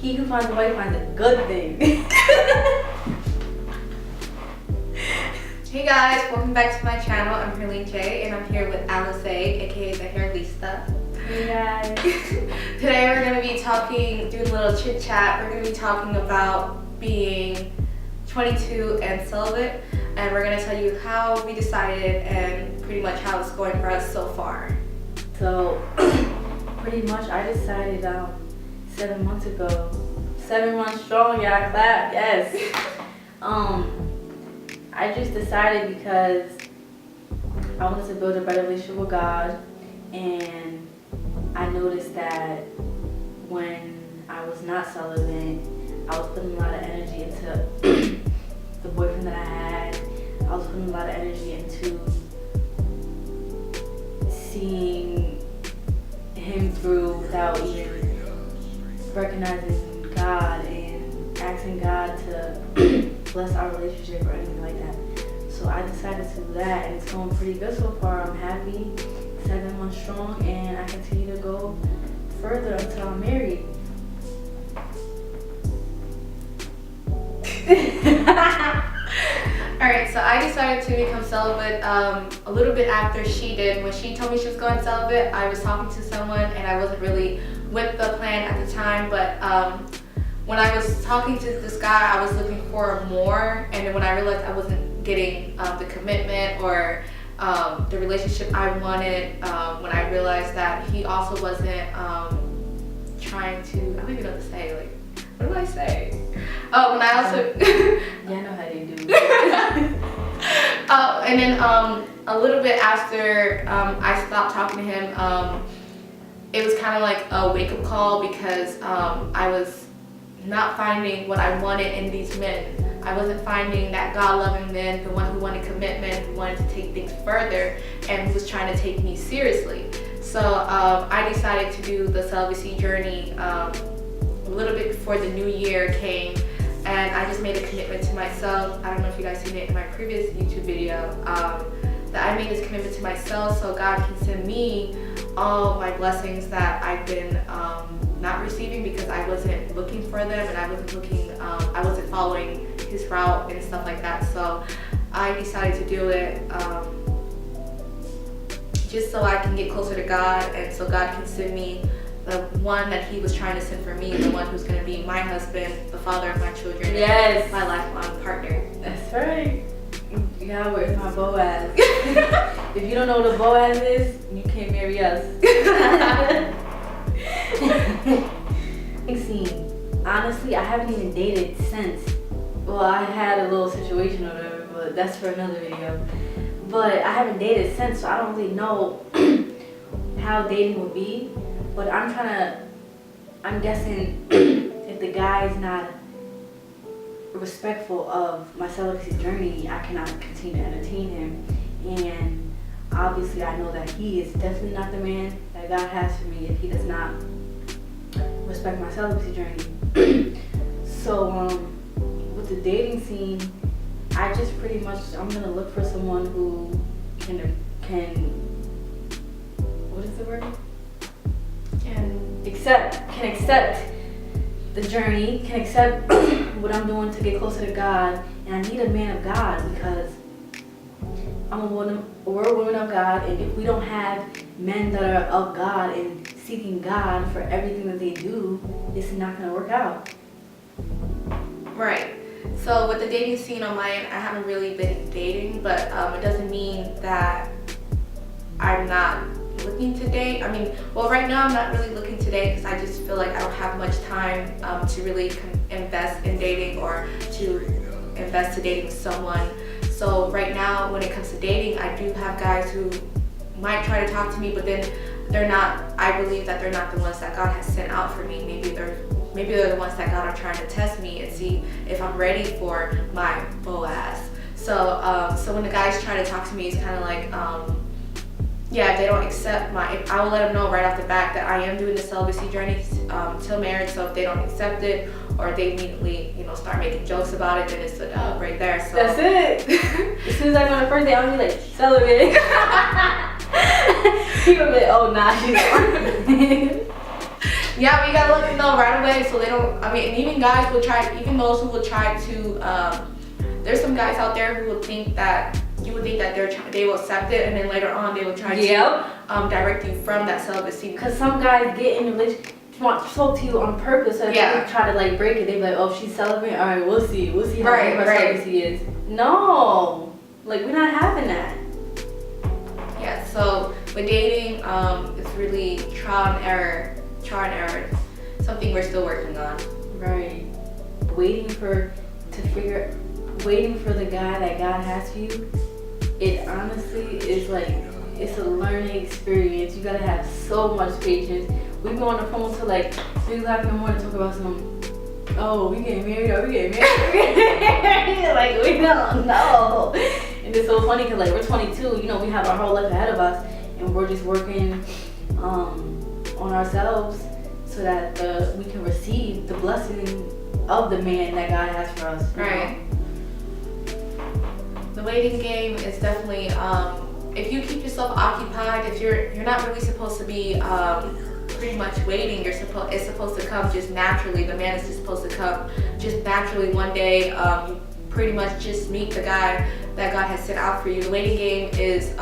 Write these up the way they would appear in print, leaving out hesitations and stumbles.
He who finds a wife finds a good thing. Hey guys, welcome back to my channel. I'm Herlene J, and I'm here with Alize, aka the Hairlista. Hey guys. Today we're going to be doing a little chit chat. We're going to be talking about being 22 and celibate, and we're going to tell you how we decided and pretty much how it's going for us so far. So, pretty much I decided 7 months ago. 7 months strong, y'all clap, yes. I just decided because I wanted to build a better relationship with God, and I noticed that when I was not celibate, I was putting a lot of energy into the boyfriend that I had. I was putting a lot of energy into seeing him through without even recognizing God and asking God to bless our relationship or anything like that. So I decided to do that, and it's going pretty good so far. I'm happy, 7 months strong, and I continue to go further until I'm married. Alright, so I decided to become celibate a little bit after she did. When she told me she was going celibate, I was talking to someone and I wasn't really with the plan at the time, but when I was talking to this guy, I was looking for more, and then when I realized I wasn't getting the commitment or the relationship I wanted, when I realized that he also wasn't trying to, I don't even know what to say, like, what do I say? When I also... Yeah, I know how you do. And then a little bit after I stopped talking to him, it was kind of like a wake-up call because I was not finding what I wanted in these men. I wasn't finding that God-loving man, the one who wanted commitment, who wanted to take things further, and who was trying to take me seriously. So I decided to do the celibacy journey a little bit before the new year came, and I just made a commitment to myself. I don't know if you guys seen it in my previous YouTube video, that I made this commitment to myself so God can send me all my blessings that I've been not receiving because I wasn't looking for them, and I wasn't following his route and stuff like that. So I decided to do it just so I can get closer to God, and so God can send me the one that he was trying to send for me, the one who's going to be my husband, the father of my children, yes, my lifelong partner. That's right. Yeah, where's my Boaz? If you don't know what a Boaz is, you can't marry us. See, honestly, I haven't even dated since. Well, I had a little situation or whatever, but that's for another video. But I haven't dated since, so I don't really know how dating would be. But I'm guessing if the guy's not respectful of my celibacy journey, I cannot continue to entertain him. And obviously I know that he is definitely not the man that God has for me if he does not respect my celibacy journey. So with the dating scene, I just I'm gonna look for someone who can what is the word? Can accept the journey, can accept what I'm doing to get closer to God. And I need a man of God because we're a woman of God, and if we don't have men that are of God and seeking God for everything that they do, it's not going to work out. Right. So with the dating scene on my end, I haven't really been dating, but it doesn't mean that I'm not looking to date. I mean, well, right now I'm not really looking to date because I just feel like I don't have much time to really invest in dating or to invest to dating someone. So right now, when it comes to dating, I do have guys who might try to talk to me, but then they're not, I believe that they're not the ones that God has sent out for me. Maybe they're the ones that God are trying to test me and see if I'm ready for my Boaz. So so when the guys try to talk to me, it's kind of like, yeah, if they don't accept I will let them know right off the bat that I am doing the celibacy journey till marriage. So if they don't accept it, or they immediately, start making jokes about it, then it's a dub right there. So that's it. As soon as I go on the first day, I'm gonna be like, celibate. People be like, oh nah, she's Yeah, we gotta let them know right away so they don't. I mean, and even guys will try. Even those who will try to. There's some guys out there who will think that you would think that they will accept it, and then later on they will try to direct you from that celibacy. Because some guys get in a relationship, want to talk to you on purpose, so they try to like break it. They be like, oh, she's celibate. All right, we'll see how deep her celibacy is. No, like we're not having that. Yeah. So with dating, it's really trial and error. Something we're still working on. Right. Waiting for the guy that God has for you, it honestly is like, it's a learning experience. You gotta have so much patience. We go on the phone till like 3 o'clock in the morning talk about oh, we getting married, like we don't know. And it's so funny because like we're 22, you know, we have our whole life ahead of us, and we're just working on ourselves so that we can receive the blessing of the man that God has for us. Right. The waiting game is definitely if you keep yourself occupied, if you're not really supposed to be pretty much waiting, it's supposed to come just naturally. The man is just supposed to come just naturally one day. You pretty much just meet the guy that God has sent out for you. The waiting game is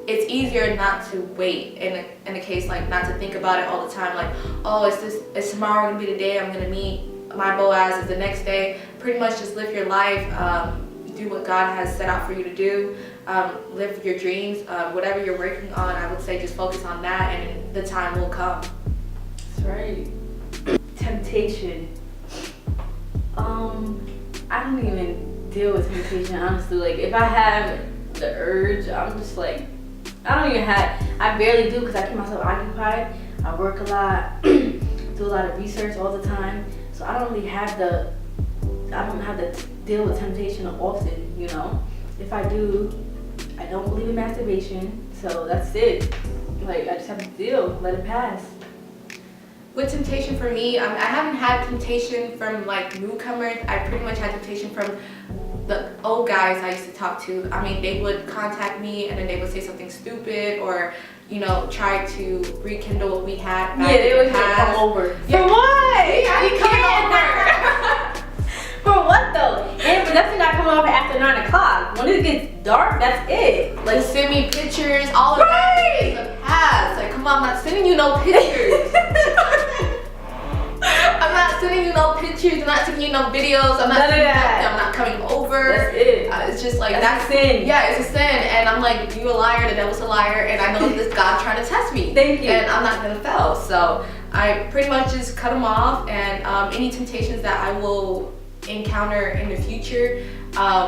it's easier not to wait in a case like not to think about it all the time, like, oh, it's tomorrow gonna be the day I'm gonna meet my Boaz, is the next day. Pretty much just live your life, do what God has set out for you to do, live your dreams, whatever you're working on. I would say just focus on that, and the time will come. That's right. Temptation. I don't even deal with temptation, honestly. Like if I have the urge, I'm just like, I barely do, because I keep myself occupied. I work a lot, do a lot of research all the time, so I don't have to deal with temptation often, you know. If I do, I don't believe in masturbation, so that's it. Like I just have to let it pass. With temptation for me, I haven't had temptation from like newcomers. I pretty much had temptation from the old guys I used to talk to. I mean, they would contact me and then they would say something stupid, or you know, try to rekindle what we had back they would come over. Yeah. For what? Yeah, you can't. For what though? And but definitely not coming over after 9 o'clock. When it gets dark, that's it. Like send me pictures, all of that in the past. Like, come on, I'm not sending you no pictures. I'm not sending you no pictures. I'm not sending you no videos. I'm not sending nothing. I'm not coming over. That's it. It's just like that's sin. Yeah, it's a sin. And I'm like, you a liar. The devil's a liar. And I know this God's trying to test me. Thank you. And I'm not gonna fail. So I pretty much just cut them off. And any temptations that I will encounter in the future,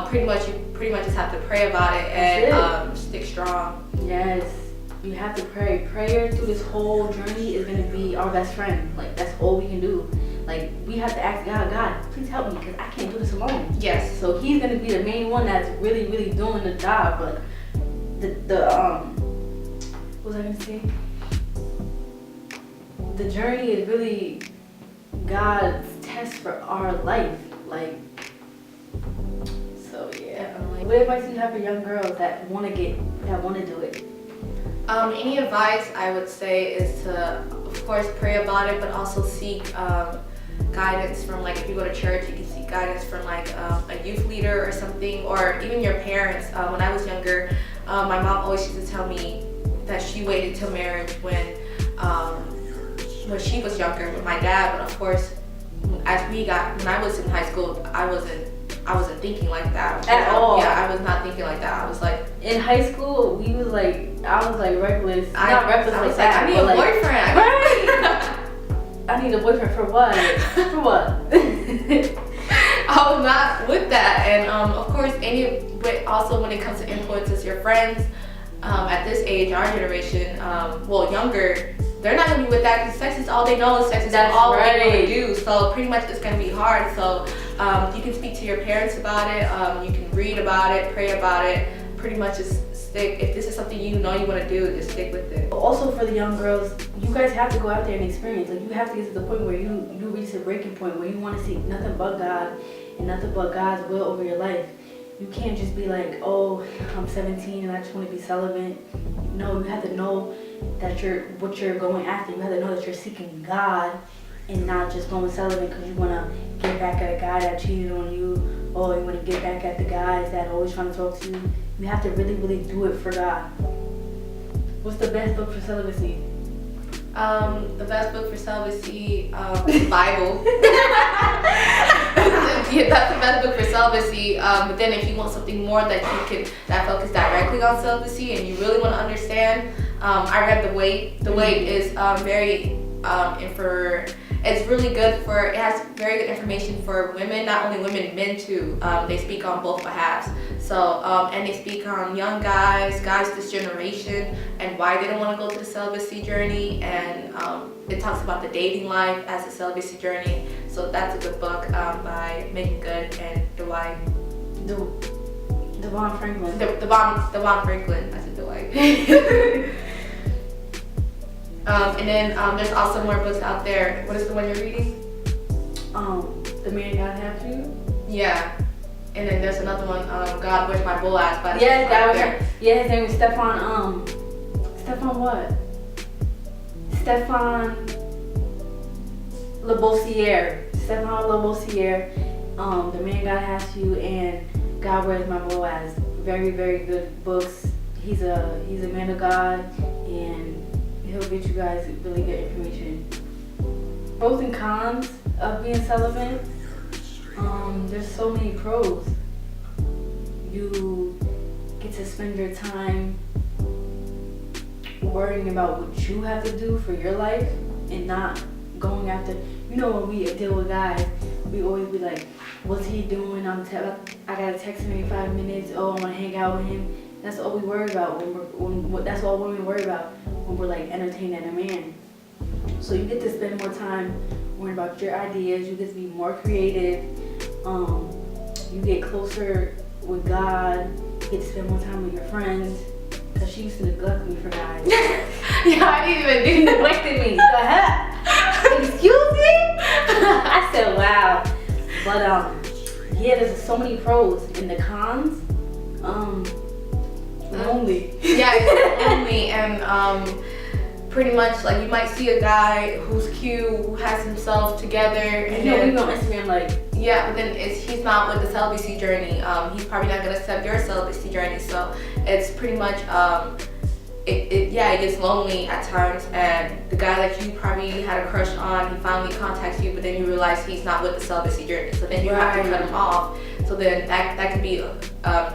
pretty much just have to pray about it and stick strong. Yes. You have to pray. Prayer through this whole journey is going to be our best friend. Like, that's all we can do. Like, we have to ask God, please help me, because I can't do this alone. Yes. So he's going to be the main one that's really, really doing the job. But what was I going to say? The journey is really God's test for our life. Like, so yeah. What advice do you have for young girls that want to do it? Any advice I would say is to, of course, pray about it, but also seek guidance from, like, if you go to church, you can seek guidance from like a youth leader or something, or even your parents. When I was younger, my mom always used to tell me that she waited till marriage when she was younger with my dad. But of course, when I was in high school, I wasn't thinking like that at all. Yeah, I was not thinking like that. I was like, in high school, I was like reckless. Not reckless like that. I need a boyfriend. Right. I need a boyfriend for what? For what? I was not with that. And of course, but also when it comes to influences, your friends at this age, our generation, younger, they're not gonna be with that, because sex is all they know. Sex is all they want to do. So pretty much it's gonna be hard. So you can speak to your parents about it. You can read about it, pray about it. Pretty much just stick. If this is something you know you want to do, just stick with it. Also for the young girls, you guys have to go out there and experience. Like, you have to get to the point where you reach a breaking point where you want to seek nothing but God and nothing but God's will over your life. You can't just be like, oh, I'm 17 and I just want to be celibate. No, you have to know what you're going after. You have to know that you're seeking God and not just going celibate because you want to get back at a guy that cheated on you, or you want to get back at the guys that are always trying to talk to you. You have to really, really do it for God. What's the best book for celibacy? The best book for celibacy, Bible. Yeah, that's the best book for celibacy. But then if you want something more that focus directly on celibacy and you really want to understand, I read The Weight. The Weight is it's really good it has very good information for women, not only women, men too. They speak on both behalves. So, and they speak on young guys this generation, and why they don't want to go to the celibacy journey, and it talks about the dating life as a celibacy journey. So that's a good book by Megan Good and Dwight. Devon Franklin. Devon Franklin. I said Dwight. And then there's also more books out there. What is the one you're reading? The Man God Have You. Yeah. And then there's another one, God Where's My Boaz? Yes, that was her. Yeah, his name is Stefan what? Stefan Labossiere. Stefan Labossiere. The Man God Has You and God Where's My Boaz. Very, very good books. He's a man of God, and he'll get you guys really good information. Pros and cons of being celibate. There's so many pros. You get to spend your time worrying about what you have to do for your life and not going after. You know, when we deal with guys, we always be like, what's he doing? I gotta text him in 5 minutes. Oh, I wanna hang out with him. That's all we worry about that's all women worry about when we're like entertaining a man. So you get to spend more time worrying about your ideas. You get to be more creative. You get closer with God. You get to spend more time with your friends. Cause she used to neglect me for guys. Yeah, I didn't even do that. Neglected me. The heck? Excuse me? I said, wow. But yeah, there's so many pros. And the cons, lonely. Yeah, it's lonely, and pretty much like you might see a guy who's cute, who has himself together, and you know, we on Instagram like, yeah, but then he's not with the celibacy journey. He's probably not gonna accept your celibacy journey. So it's pretty much it gets lonely at times, and the guy that you probably had a crush on, he finally contacts you, but then you realize he's not with the celibacy journey. So then you have to cut him off. So then that can be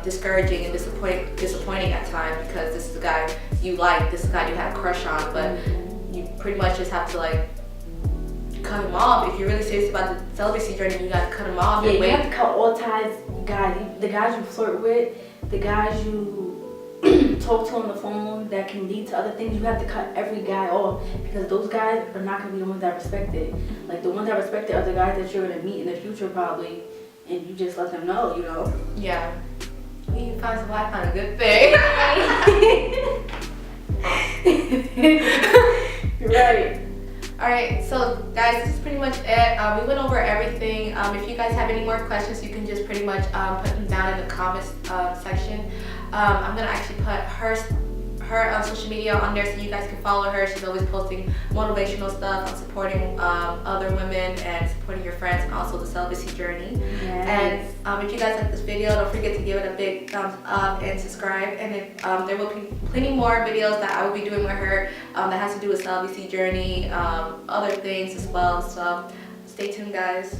discouraging and disappointing at times, because this is the guy you like, this is the guy you had a crush on, but you pretty much just have to like cut him off. If you're really serious about the celibacy journey, you gotta cut him off. Yeah, and wait. You have to cut all ties, guys. The guys you flirt with, the guys you talk to on the phone that can lead to other things, you have to cut every guy off, because those guys are not gonna be the ones that respect it. Like the ones that respect it are the guys that you're gonna meet in the future probably, and you just let them know, you know. Yeah. You find some wife on a good thing. Right. Alright, so guys, this is pretty much it. We went over everything. If you guys have any more questions, you can just pretty much put them down in the comments section. I'm gonna actually put her social media on there so you guys can follow her. She's always posting motivational stuff on supporting other women and supporting your friends, and also the celibacy journey. Yes. And if you guys like this video, don't forget to give it a big thumbs up and subscribe. And there will be plenty more videos that I will be doing with her that has to do with celibacy journey, other things as well. So stay tuned, guys.